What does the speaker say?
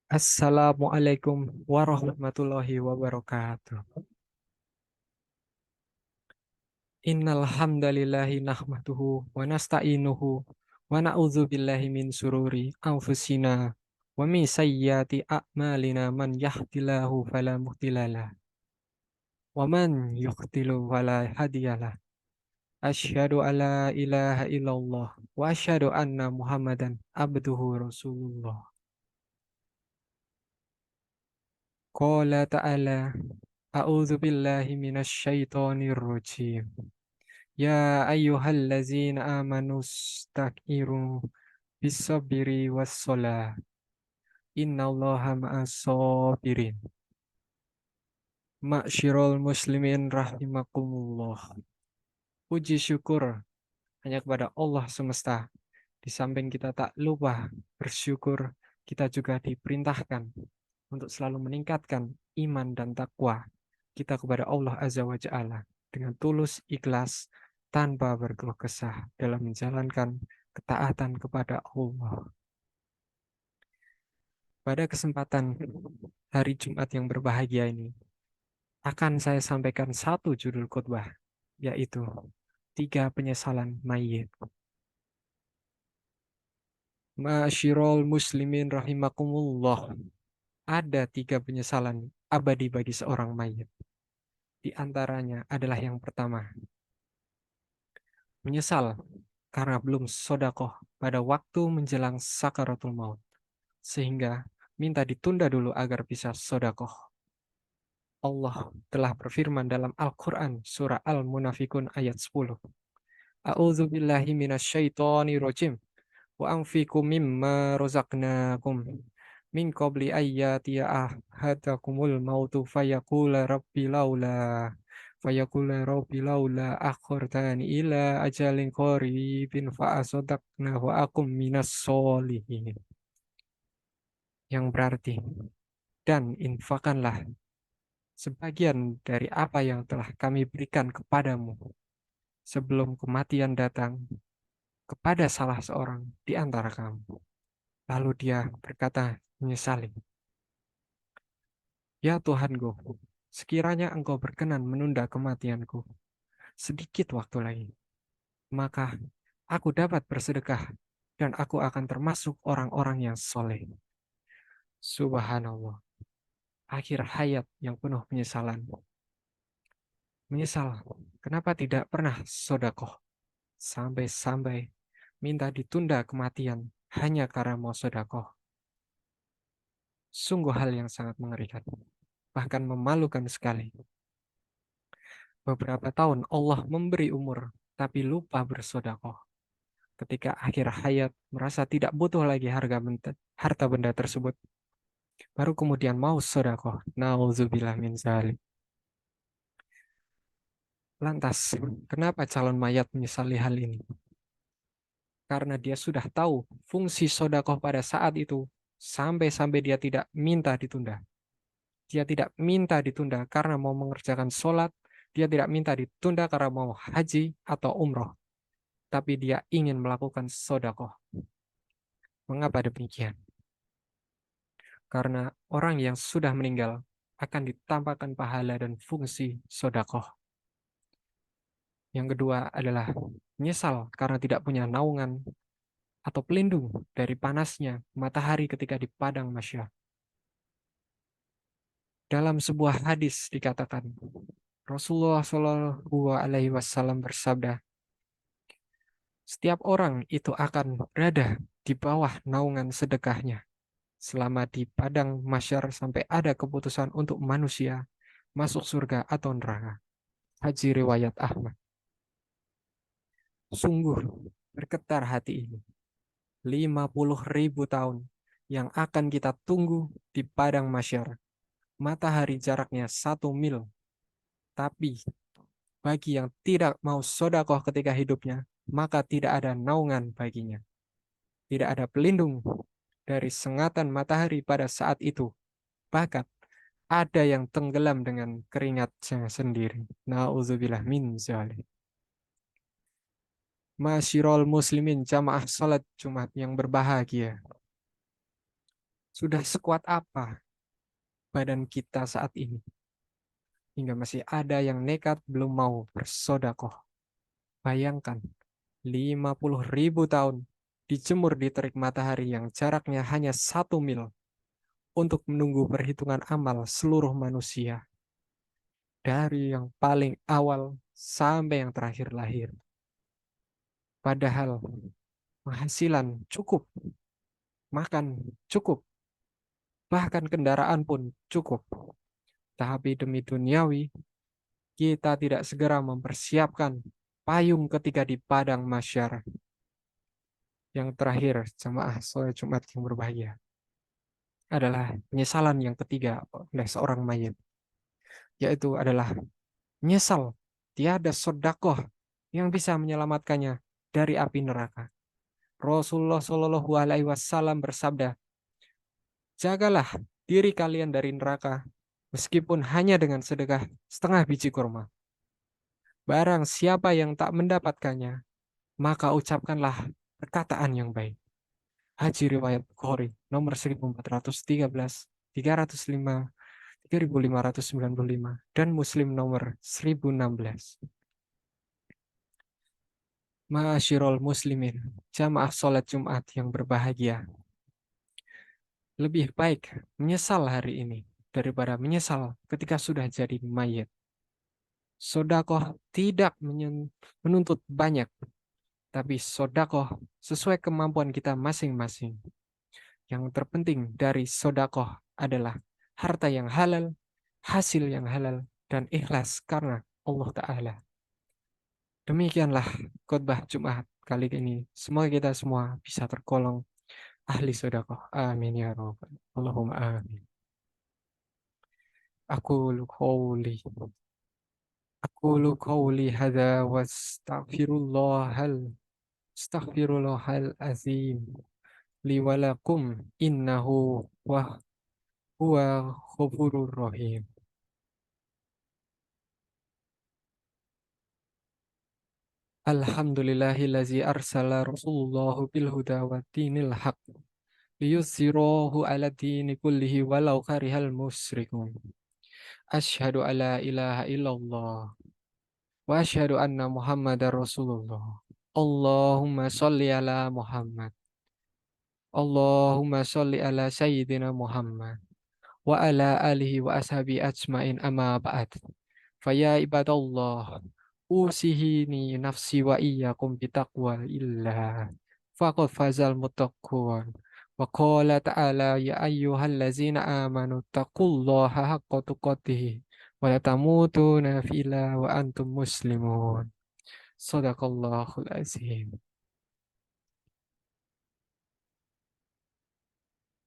Assalamualaikum warahmatullahi wabarakatuh. Innal hamdalillahi nahmaduhu wa nasta'inuhu wa na'udzu billahi min sururi anfusina wa min sayyiati a'malina man yahdihillahu fala mudhillalah wa man yudhlil fala hadiyalah. Asyhadu alla ilaha illallah wa asyhadu anna Muhammadan abduhu rasulullah. Qala ta'ala a'udzu billahi minasy syaithanir rajim. Ya ayyuhallazina amanu staqiru bisabiri wassalah. Innallaha ma'as sabirin. Ma'syirul muslimin rahimakumullah. Puji syukur hanya kepada Allah semesta. Di samping kita tak lupa bersyukur, kita juga diperintahkan untuk selalu meningkatkan iman dan takwa kita kepada Allah Azza wa Jalla dengan tulus ikhlas tanpa berkeluh kesah dalam menjalankan ketaatan kepada Allah. Pada kesempatan hari Jumat yang berbahagia ini, akan saya sampaikan satu judul khutbah, yaitu 3 penyesalan mayit. Ma'asyiral muslimin rahimakumullah. Ada 3 penyesalan abadi bagi seorang mayit. Di antaranya adalah yang pertama, menyesal karena belum sodakoh pada waktu menjelang sakaratul maut, sehingga minta ditunda dulu agar bisa sodakoh. Allah telah berfirman dalam Al-Quran surah Al-Munafikun ayat 10. A'udzu billahi minasyaitonir rajim. Wa anfiqu mimma razaqnakum min qabli ayyatiya ahadakumul mautu fayaqula rabbi laula akhartani ila ajalin qaribin fa asaddaqna wa akum minas solihin. Yang berarti, dan infakkanlah sebagian dari apa yang telah kami berikan kepadamu sebelum kematian datang kepada salah seorang di antara kamu. Lalu dia berkata menyesali, Ya Tuhanku, sekiranya Engkau berkenan menunda kematianku sedikit waktu lagi, maka aku dapat bersedekah dan aku akan termasuk orang-orang yang soleh. Subhanallah. Akhir hayat yang penuh penyesalan. Menyesal, kenapa tidak pernah sodakoh? Sampai-sampai minta ditunda kematian hanya karena mau sodakoh. Sungguh hal yang sangat mengerikan, bahkan memalukan sekali. Beberapa tahun Allah memberi umur, tapi lupa bersodakoh. Ketika akhir hayat merasa tidak butuh lagi harta benda tersebut, baru kemudian mau sodakoh. Nauzubillah min zalik. Lantas, kenapa calon mayat menyesali hal ini? Karena dia sudah tahu fungsi sodakoh pada saat itu, sampai-sampai dia tidak minta ditunda. Dia tidak minta ditunda karena mau mengerjakan sholat, dia tidak minta ditunda karena mau haji atau umroh. Tapi dia ingin melakukan sodakoh. Mengapa demikian? Karena orang yang sudah meninggal akan ditampakkan pahala dan fungsi sodakoh. Yang kedua adalah menyesal karena tidak punya naungan atau pelindung dari panasnya matahari ketika di padang mahsyar. Dalam sebuah hadis dikatakan, Rasulullah Shallallahu Alaihi Wasallam bersabda, setiap orang itu akan berada di bawah naungan sedekahnya selama di padang mahsyar sampai ada keputusan untuk manusia masuk surga atau neraka. Haji riwayat Ahmad. Sungguh bergetar hati ini. 50.000 tahun yang akan kita tunggu di padang mahsyar. Matahari jaraknya 1 mil. Tapi bagi yang tidak mau sodakoh ketika hidupnya, maka tidak ada naungan baginya. Tidak ada pelindung dari sengatan matahari pada saat itu. Bahkan ada yang tenggelam dengan keringatnya sendiri. Nauzubillah min zalik. Masyirul muslimin jamaah salat Jumat yang berbahagia. Sudah sekuat apa badan kita saat ini? Hingga masih ada yang nekat belum mau bersodakoh. Bayangkan, 50.000 tahun dijemur di terik matahari yang jaraknya hanya 1 mil untuk menunggu perhitungan amal seluruh manusia. Dari yang paling awal sampai yang terakhir lahir. Padahal penghasilan cukup, makan cukup, bahkan kendaraan pun cukup. Tapi demi duniawi, kita tidak segera mempersiapkan payung ketika di padang mahsyar. Yang terakhir, jemaah sholat Jumat yang berbahagia, adalah penyesalan yang ketiga oleh seorang mayit, yaitu adalah menyesal tiada sodakoh yang bisa menyelamatkannya dari api neraka. Rasulullah Shallallahu Alaihi Wasallam bersabda, jagalah diri kalian dari neraka, meskipun hanya dengan sedekah setengah biji kurma. Barang siapa yang tak mendapatkannya, maka ucapkanlah perkataan yang baik. Haji riwayat Bukhari nomor 1413, 305, 3595, dan Muslim nomor 1016. Ma'asyiral muslimin, jamaah sholat Jumat yang berbahagia. Lebih baik menyesal hari ini daripada menyesal ketika sudah jadi mayit. Sodakoh tidak menuntut banyak, tapi sodakoh sesuai kemampuan kita masing-masing. Yang terpenting dari sodakoh adalah harta yang halal, hasil yang halal, dan ikhlas karena Allah Ta'ala. Demikianlah khotbah Jumat kali ini. Semoga kita semua bisa tergolong ahli sodakoh. Amin ya Rabbal. Allahumma amin. Aku qauli. Aku qauli hadza wa astaghfirullahal azim li wa lakum innahu wa huwa ghafurur rahim. Alhamdulillahillazi arsala rasulullahu bil huda wa dinil haq liyuzhirahu ala dini kullihi walau karihal musyrikun. Asyhadu alla ilaha illallah wa asyhadu anna Muhammadar Rasulullah. Allahumma sholli ala Muhammad. Allahumma sholli ala Sayyidina Muhammad wa ala alihi wa ashabi ajmain amma ba'd. Faya ibadallah, usihini nafsi wa iyyakum bitaqwa illah. Faqad fazal muttaqun. Wa qala ta'ala ya ayyuhallazina amanu taqullaha haqqa tuqatih wa la tamutunna illa wa antum muslimun. Sadaqallahul azim.